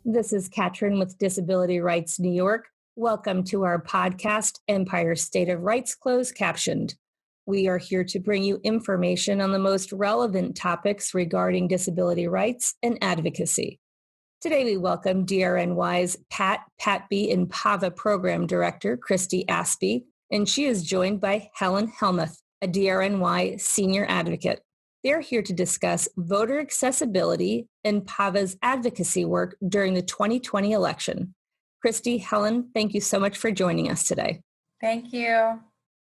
This is Katrin with Disability Rights New York. Welcome to our podcast, Empire State of Rights Closed Captioned. We are here to bring you information on the most relevant topics regarding disability rights and advocacy. Today we welcome DRNY's PAAT, PATBI, and PAVA Program Director, Christy Asbee, and she is joined by Helen Hellmuth, a DRNY Senior Advocate. They're here to discuss voter accessibility and PAVA's advocacy work during the 2020 election. Christy, Helen, thank you so much for joining us today. Thank you.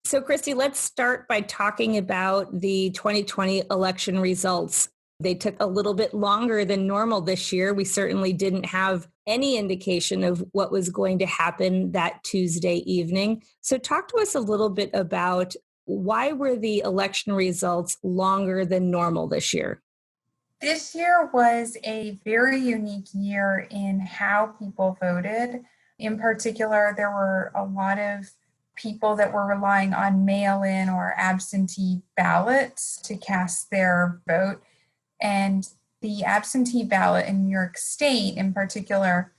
So, Christy, let's start by talking about the 2020 election results. They took a little bit longer than normal this year. We certainly didn't have any indication of what was going to happen that Tuesday evening. So talk to us a little bit about why were the election results longer than normal this year? This year was a very unique year in how people voted. In particular, there were a lot of people that were relying on mail-in or absentee ballots to cast their vote. And the absentee ballot in New York State in particular,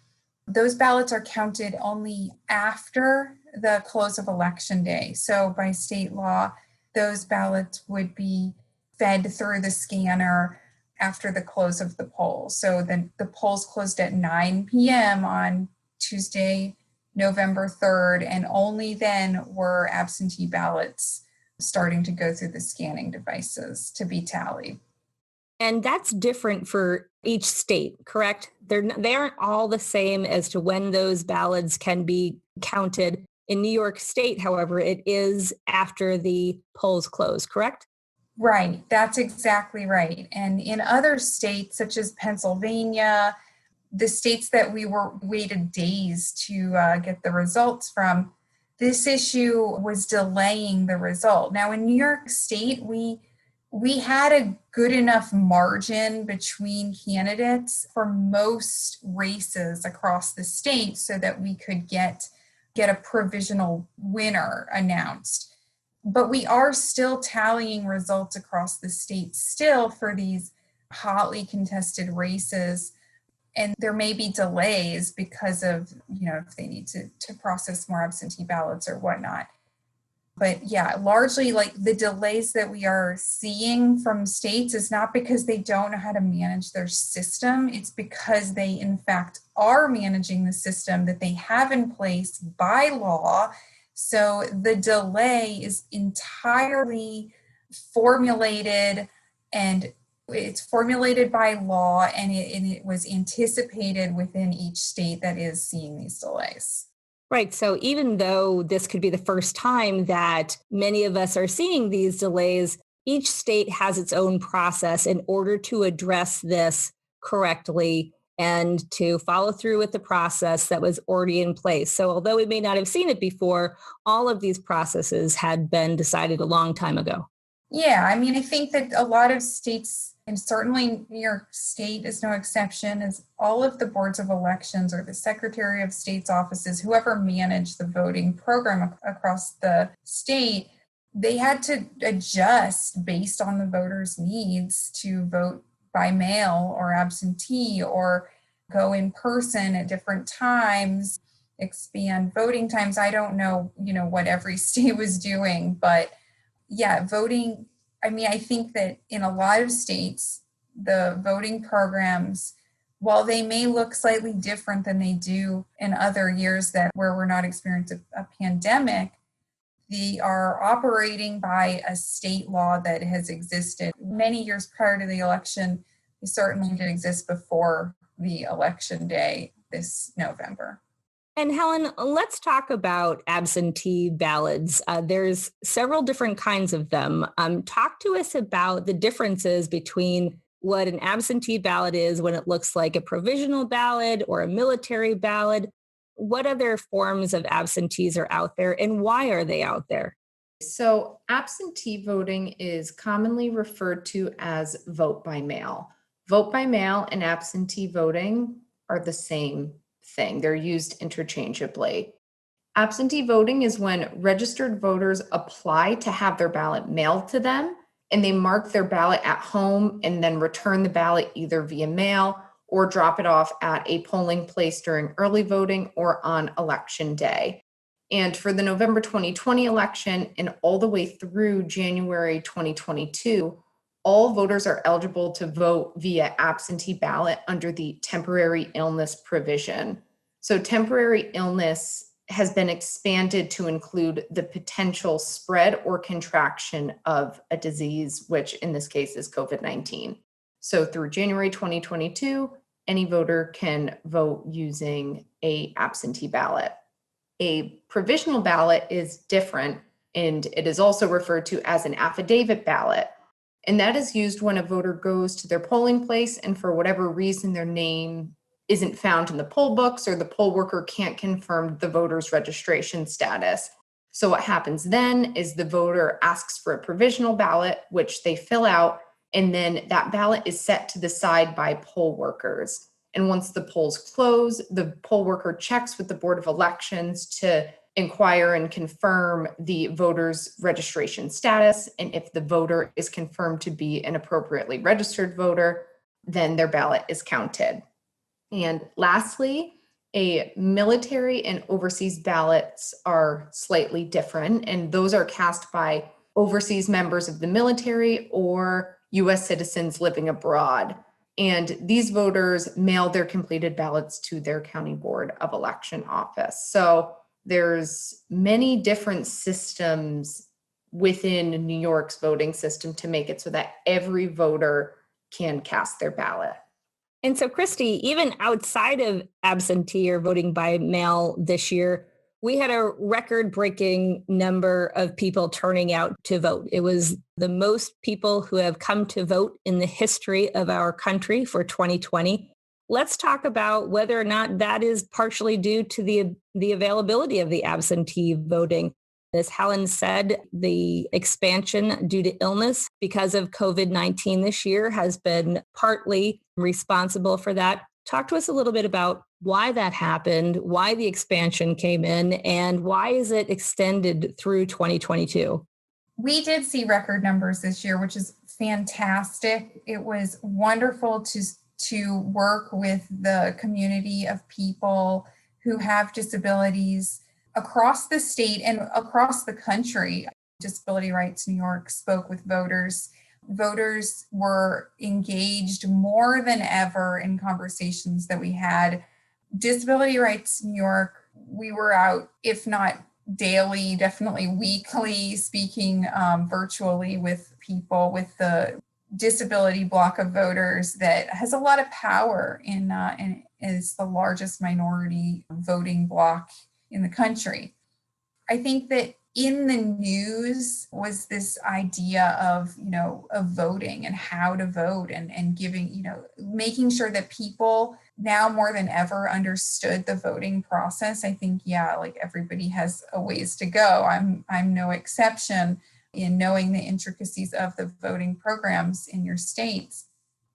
those ballots are counted only after the close of election day. So by state law, those ballots would be fed through the scanner after the close of the polls. So then the polls closed at 9 p.m. on Tuesday, November 3rd, and only then were absentee ballots starting to go through the scanning devices to be tallied. And that's different for each state, correct? They aren't all the same as to when those ballots can be counted. In New York State, however, it is after the polls close, correct? Right, that's exactly right. And in other states, such as Pennsylvania, the states that we waited days to get the results from, this issue was delaying the result. Now, in New York State, we had a good enough margin between candidates for most races across the state so that we could get a provisional winner announced. But we are still tallying results across the state still for these hotly contested races. And there may be delays because of, if they need to process more absentee ballots or whatnot. But yeah, largely like the delays that we are seeing from states is not because they don't know how to manage their system. It's because they, in fact, are managing the system that they have in place by law. So the delay is entirely formulated, and it's formulated by law, and it was anticipated within each state that is seeing these delays. Right. So even though this could be the first time that many of us are seeing these delays, each state has its own process in order to address this correctly and to follow through with the process that was already in place. So although we may not have seen it before, all of these processes had been decided a long time ago. Yeah, I mean, I think that a lot of states, and certainly New York State is no exception, as all of the boards of elections or the Secretary of State's offices, whoever managed the voting program across the state, they had to adjust based on the voters' needs to vote by mail or absentee or go in person at different times, expand voting times. I don't know, what every state was doing, but yeah, voting, I think that in a lot of states, the voting programs, while they may look slightly different than they do in other years where we're not experiencing a pandemic, they are operating by a state law that has existed many years prior to the election. It certainly did exist before the election day this November. And Helen, let's talk about absentee ballots. There's several different kinds of them. Talk to us about the differences between what an absentee ballot is when it looks like a provisional ballot or a military ballot. What other forms of absentees are out there and why are they out there? So absentee voting is commonly referred to as vote by mail. Vote by mail and absentee voting are the same thing. They're used interchangeably. Absentee voting is when registered voters apply to have their ballot mailed to them, and they mark their ballot at home and then return the ballot either via mail or drop it off at a polling place during early voting or on election day. And for the November 2020 election and all the way through January 2022, all voters are eligible to vote via absentee ballot under the temporary illness provision. So temporary illness has been expanded to include the potential spread or contraction of a disease, which in this case is COVID-19. So through January 2022, any voter can vote using an absentee ballot. A provisional ballot is different, and it is also referred to as an affidavit ballot. And that is used when a voter goes to their polling place and for whatever reason their name isn't found in the poll books or the poll worker can't confirm the voter's registration status. So what happens then is the voter asks for a provisional ballot, which they fill out, and then that ballot is set to the side by poll workers. And once the polls close, the poll worker checks with the Board of Elections to inquire and confirm the voter's registration status. And if the voter is confirmed to be an appropriately registered voter, then their ballot is counted. And lastly, a military and overseas ballots are slightly different, and those are cast by overseas members of the military or U.S. citizens living abroad. And these voters mail their completed ballots to their county board of election office. So there's many different systems within New York's voting system to make it so that every voter can cast their ballot. And so, Christy, even outside of absentee or voting by mail this year, we had a record-breaking number of people turning out to vote. It was the most people who have come to vote in the history of our country for 2020. Let's talk about whether or not that is partially due to the availability of the absentee voting. As Helen said, the expansion due to illness because of COVID-19 this year has been partly responsible for that. Talk to us a little bit about why that happened, why the expansion came in, and why is it extended through 2022? We did see record numbers this year, which is fantastic. It was wonderful to work with the community of people who have disabilities across the state and across the country. Disability Rights New York spoke with voters. Voters were engaged more than ever in conversations that we had. Disability Rights New York, we were out, if not daily, definitely weekly, speaking virtually with people with the disability block of voters that has a lot of power and is the largest minority voting block in the country. I think that in the news was this idea of voting and how to vote and giving, making sure that people now more than ever understood the voting process. I think, like everybody has a ways to go. I'm no exception in knowing the intricacies of the voting programs in your states.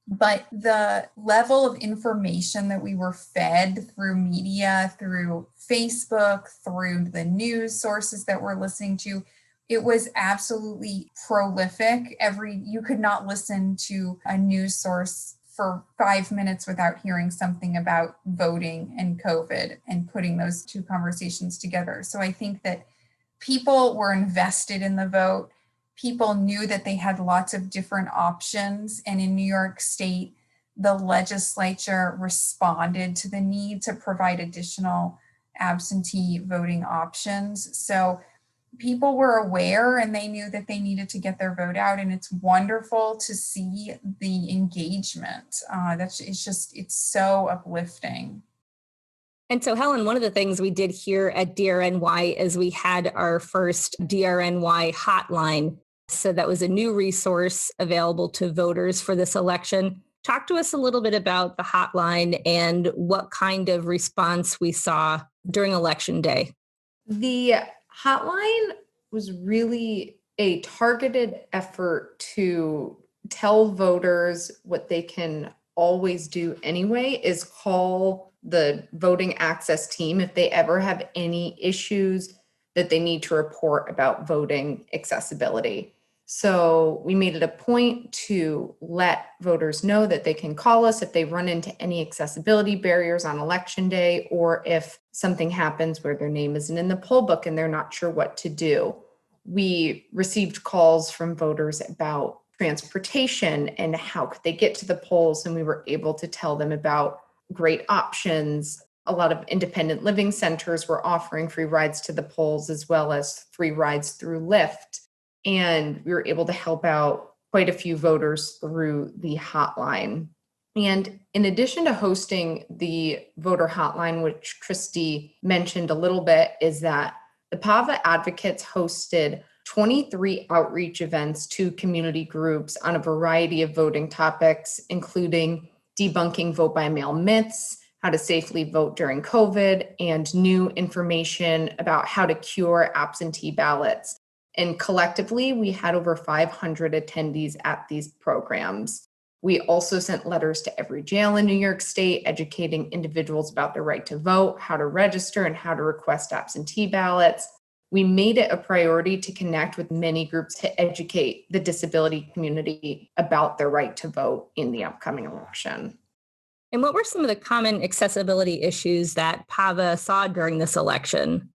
But the level of information that we were fed through media, through Facebook, through the news sources that we're listening to, it was absolutely prolific. You could not listen to a news source for 5 minutes without hearing something about voting and COVID and putting those two conversations together. So I think that people were invested in the vote. People knew that they had lots of different options. And in New York State, the legislature responded to the need to provide additional absentee voting options. So people were aware and they knew that they needed to get their vote out. And it's wonderful to see the engagement. It's so uplifting. And so, Helen, one of the things we did here at DRNY is we had our first DRNY hotline. So that was a new resource available to voters for this election. Talk to us a little bit about the hotline and what kind of response we saw during Election Day. The hotline was really a targeted effort to tell voters what they can always do anyway is call the voting access team if they ever have any issues that they need to report about voting accessibility. So we made it a point to let voters know that they can call us if they run into any accessibility barriers on election day, or if something happens where their name isn't in the poll book and they're not sure what to do. We received calls from voters about transportation and how could they get to the polls, and we were able to tell them about great options. A lot of independent living centers were offering free rides to the polls as well as free rides through Lyft. And we were able to help out quite a few voters through the hotline. And in addition to hosting the voter hotline, which Christy mentioned a little bit, is that the PAVA advocates hosted 23 outreach events to community groups on a variety of voting topics, including debunking vote by mail myths, how to safely vote during COVID, and new information about how to cure absentee ballots. And collectively, we had over 500 attendees at these programs. We also sent letters to every jail in New York State, educating individuals about their right to vote, how to register, and how to request absentee ballots. We made it a priority to connect with many groups to educate the disability community about their right to vote in the upcoming election. And what were some of the common accessibility issues that PAVA saw during this election?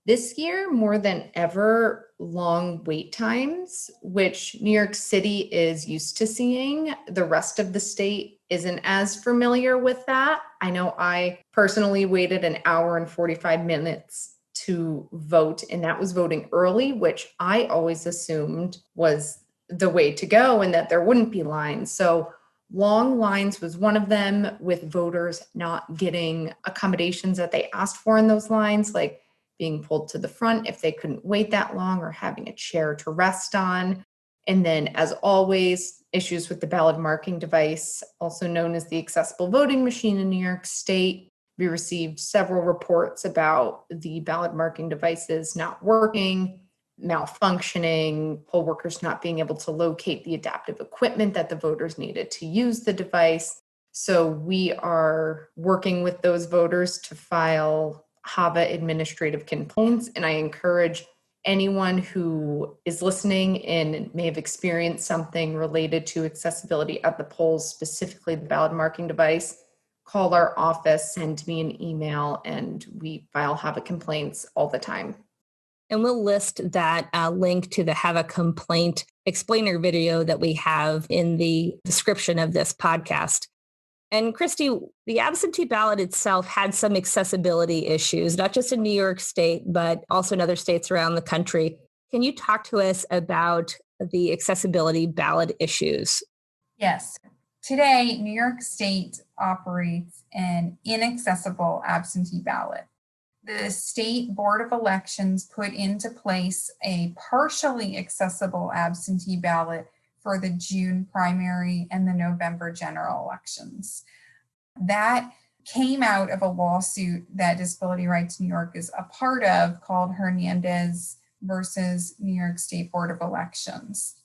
This year, more than ever, long wait times, which New York City is used to seeing. The rest of the state isn't as familiar with that. I know I personally waited an hour and 45 minutes to vote, and that was voting early, which I always assumed was the way to go and that there wouldn't be lines. So long lines was one of them, with voters not getting accommodations that they asked for in those lines, like being pulled to the front if they couldn't wait that long, or having a chair to rest on. And then, as always, issues with the ballot marking device, also known as the accessible voting machine in New York State. We received several reports about the ballot marking devices not working, malfunctioning, poll workers not being able to locate the adaptive equipment that the voters needed to use the device. So we are working with those voters to file HAVA Administrative Complaints, and I encourage anyone who is listening and may have experienced something related to accessibility at the polls, specifically the ballot marking device, call our office, send me an email, and we file HAVA complaints all the time. And we'll list that link to the HAVA complaint explainer video that we have in the description of this podcast. And Christy, the absentee ballot itself had some accessibility issues, not just in New York State, but also in other states around the country. Can you talk to us about the accessibility ballot issues? Yes. Today, New York State operates an inaccessible absentee ballot. The State Board of Elections put into place a partially accessible absentee ballot for the June primary and the November general elections. That came out of a lawsuit that Disability Rights New York is a part of, called Hernandez versus New York State Board of Elections.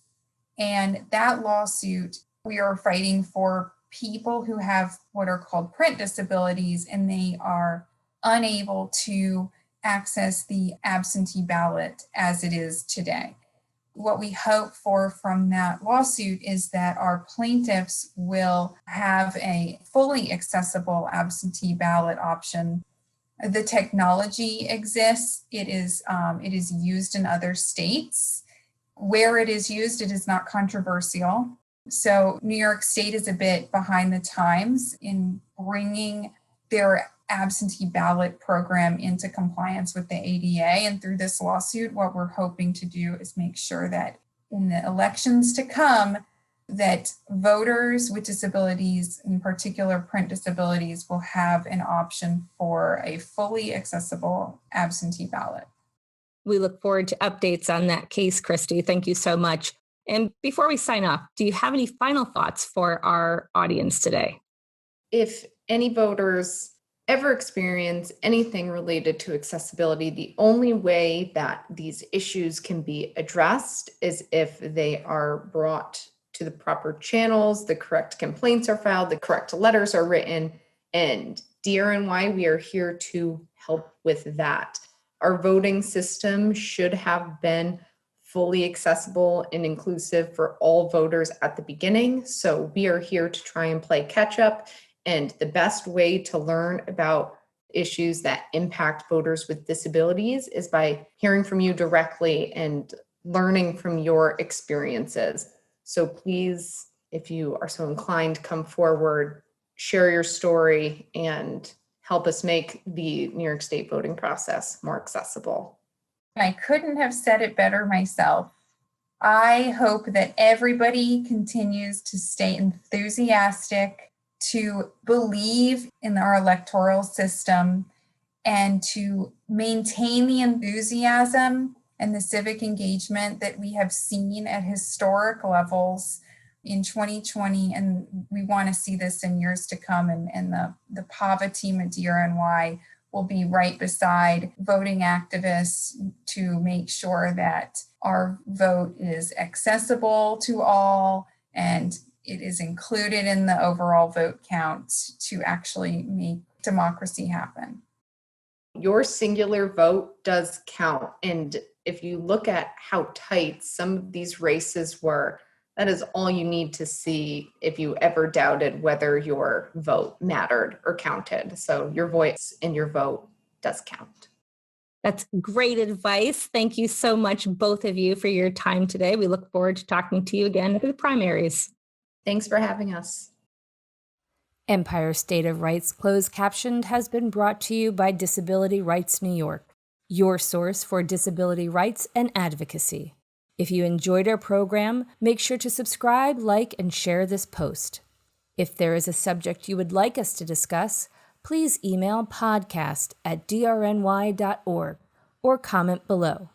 And that lawsuit, we are fighting for people who have what are called print disabilities, and they are unable to access the absentee ballot as it is today. What we hope for from that lawsuit is that our plaintiffs will have a fully accessible absentee ballot option. The technology exists. It is used in other states. Where it is used, it is not controversial. So New York State is a bit behind the times in bringing their absentee ballot program into compliance with the ADA. And through this lawsuit, what we're hoping to do is make sure that in the elections to come, that voters with disabilities, in particular print disabilities, will have an option for a fully accessible absentee ballot. We look forward to updates on that case, Christy. Thank you so much. And before we sign off, do you have any final thoughts for our audience today? If any voters ever experience anything related to accessibility, the only way that these issues can be addressed is if they are brought to the proper channels, the correct complaints are filed, the correct letters are written, and DRNY, we are here to help with that. Our voting system should have been fully accessible and inclusive for all voters at the beginning. So we are here to try and play catch up. And the best way to learn about issues that impact voters with disabilities is by hearing from you directly and learning from your experiences. So please, if you are so inclined, come forward, share your story, and help us make the New York State voting process more accessible. I couldn't have said it better myself. I hope that everybody continues to stay enthusiastic, to believe in our electoral system, and to maintain the enthusiasm and the civic engagement that we have seen at historic levels in 2020. And we want to see this in years to come. And the PAVA team at DRNY will be right beside voting activists to make sure that our vote is accessible to all and it is included in the overall vote count to actually make democracy happen. Your singular vote does count. And if you look at how tight some of these races were, that is all you need to see if you ever doubted whether your vote mattered or counted. So your voice and your vote does count. That's great advice. Thank you so much, both of you, for your time today. We look forward to talking to you again at the primaries. Thanks for having us. Empire State of Rights Closed Captioned has been brought to you by Disability Rights New York, your source for disability rights and advocacy. If you enjoyed our program, make sure to subscribe, like, and share this post. If there is a subject you would like us to discuss, please email podcast@drny.org or comment below.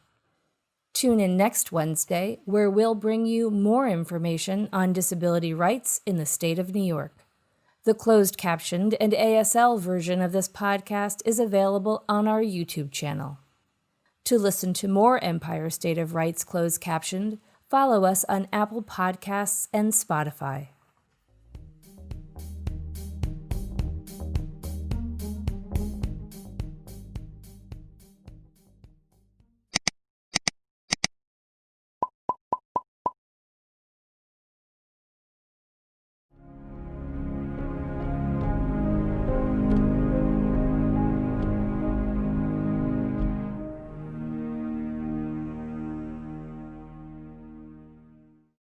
Tune in next Wednesday, where we'll bring you more information on disability rights in the state of New York. The closed captioned and ASL version of this podcast is available on our YouTube channel. To listen to more Empire State of Rights closed captioned, follow us on Apple Podcasts and Spotify.